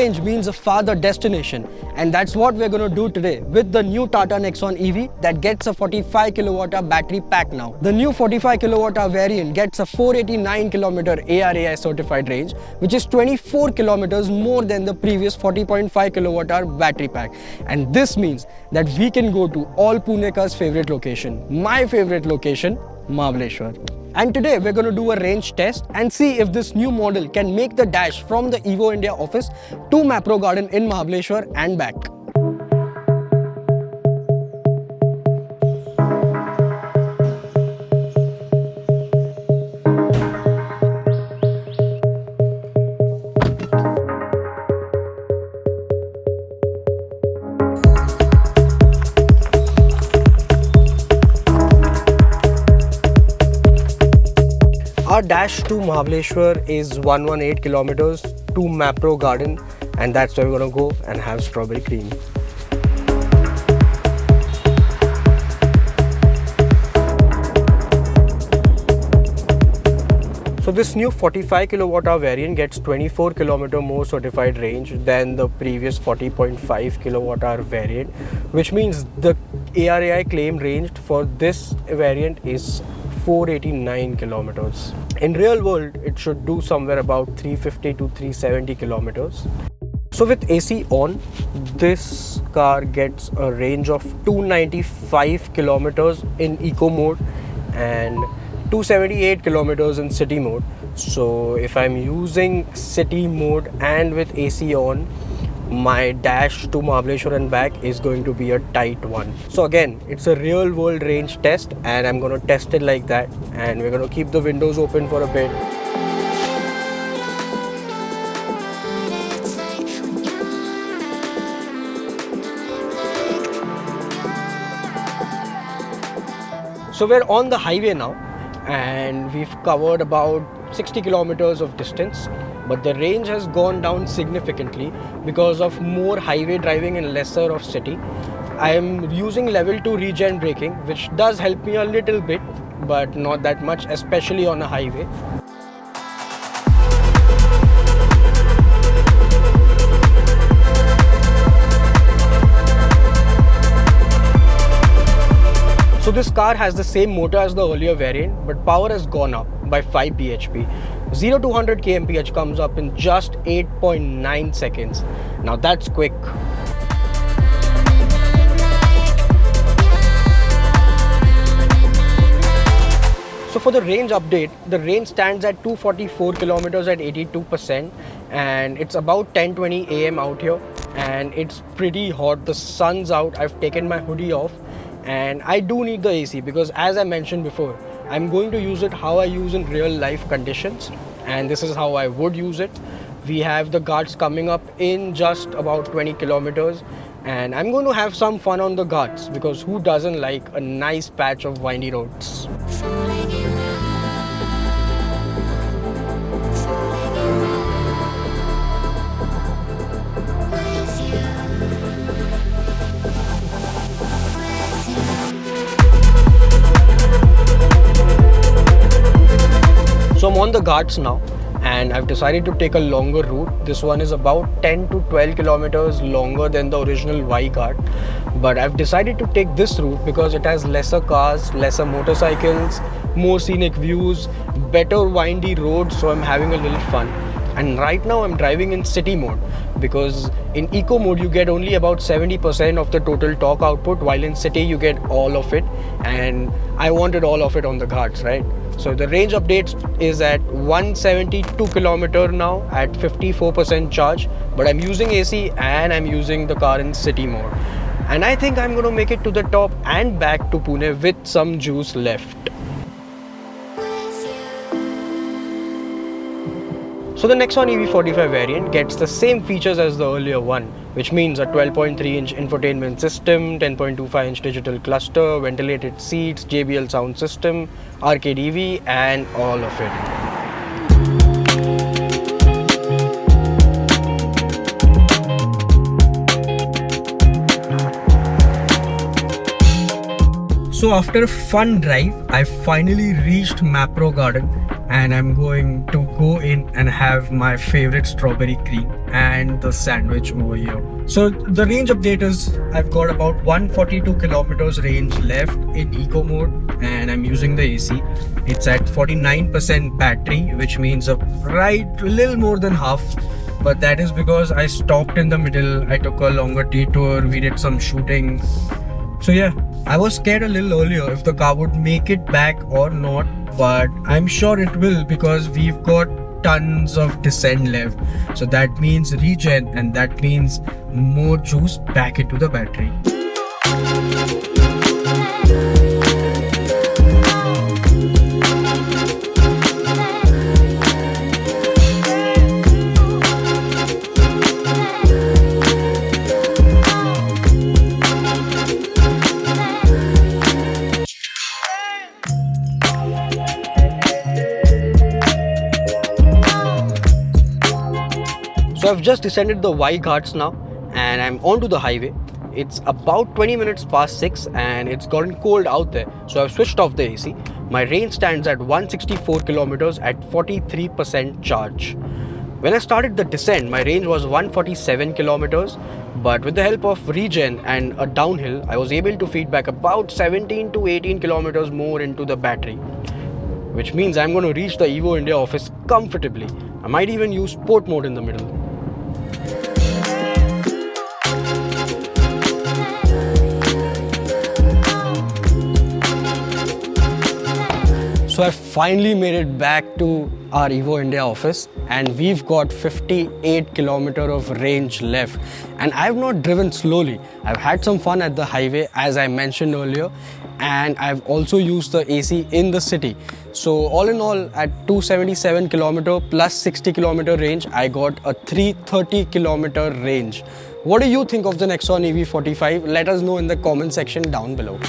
range means a farther destination, and that's what we're going to do today with the new Tata Nexon EV that gets a 45 kWh battery pack now. The new 45 kWh variant gets a 489 km ARAI certified range, which is 24 kilometers more than the previous 40.5 kWh battery pack. And this means that we can go to all Punekar's favorite location, my favorite location, Mahabaleshwar. And today we're going to do a range test and see if this new model can make the dash from the Evo India office to Mapro Garden in Mahabaleshwar and back. Our dash to Mahabaleshwar is 118 kilometers to Mapro Garden, and that's where we're going to go and have strawberry cream. So this new 45 kWh variant gets 24 km more certified range than the previous 40.5 kWh variant, which means the ARAI-claimed range for this variant is 489 kilometers. In real world, it should do somewhere about 350 to 370 kilometers. So with AC on, this car gets a range of 295 kilometers in eco mode and 278 kilometers in city mode. So if I'm using city mode and with AC on, my dash to Mahabaleshwar and back is going to be a tight one. So again, it's a real world range test, and I'm going to test it like that, and we're going to keep the windows open for a bit. So we're on the highway now, and we've covered about 60 kilometers of distance, but the range has gone down significantly because of more highway driving and lesser of city. I am using level 2 regen braking, which does help me a little bit, but not that much, especially on a highway. So this car has the same motor as the earlier variant, but power has gone up by 5 bhp. 0 to 100 kmph comes up in just 8.9 seconds. Now that's quick. So for the range update, the range stands at 244 kilometers at 82%, and it's about 10:20 AM out here, and it's pretty hot. The sun's out. I've taken my hoodie off, and I do need the AC because, as I mentioned before, I'm going to use it how I use in real life conditions, and this is how I would use it. We have the ghats coming up in just about 20 kilometers, and I'm going to have some fun on the ghats because who doesn't like a nice patch of windy roads? So I'm on the ghats now, and I've decided to take a longer route. This one is about 10 to 12 kilometers longer than the original Y ghat, but I've decided to take this route because it has lesser cars, lesser motorcycles, more scenic views, better windy roads, so I'm having a little fun. And right now I'm driving in city mode because in eco mode you get only about 70% of the total torque output, while in city you get all of it, and I wanted all of it on the ghats, right? So the range update is at 172 kilometer now at 54% charge, but I'm using AC and I'm using the car in city mode, and I think I'm going to make it to the top and back to Pune with some juice left. So the Nexon EV45 variant gets the same features as the earlier one, which means a 12.3-inch infotainment system, 10.25-inch digital cluster, ventilated seats, JBL sound system, arcade EV, and all of it. So after a fun drive, I finally reached Mapro Garden, and I'm going to go in and have my favorite strawberry cream and the sandwich over here. So the range update is I've got about 142 kilometers range left in eco mode, and I'm using the AC. It's at 49% battery, which means a little more than half. But that is because I stopped in the middle. I took a longer detour. We did some shooting. So yeah, I was scared a little earlier if the car would make it back or not, but I'm sure it will because we've got tons of descent left. So that means regen, and that means more juice back into the battery. So I've just descended the Y ghats now, and I'm onto the highway. It's about 20 minutes past 6 and it's gotten cold out there, so I've switched off the AC. My range stands at 164 kilometers at 43% charge. When I started the descent, my range was 147 kilometers, but with the help of regen and a downhill, I was able to feed back about 17 to 18 kilometers more into the battery, which means I'm going to reach the Evo India office comfortably. I might even use sport mode in the middle. So I finally made it back to our Evo India office, and we've got 58 kilometers of range left. And I've not driven slowly. I've had some fun at the highway, as I mentioned earlier, and I've also used the AC in the city. So all in all, at 277 kilometer plus 60 kilometer range, I got a 330 kilometer range. What do you think of the Nexon EV45? Let us know in the comment section down below.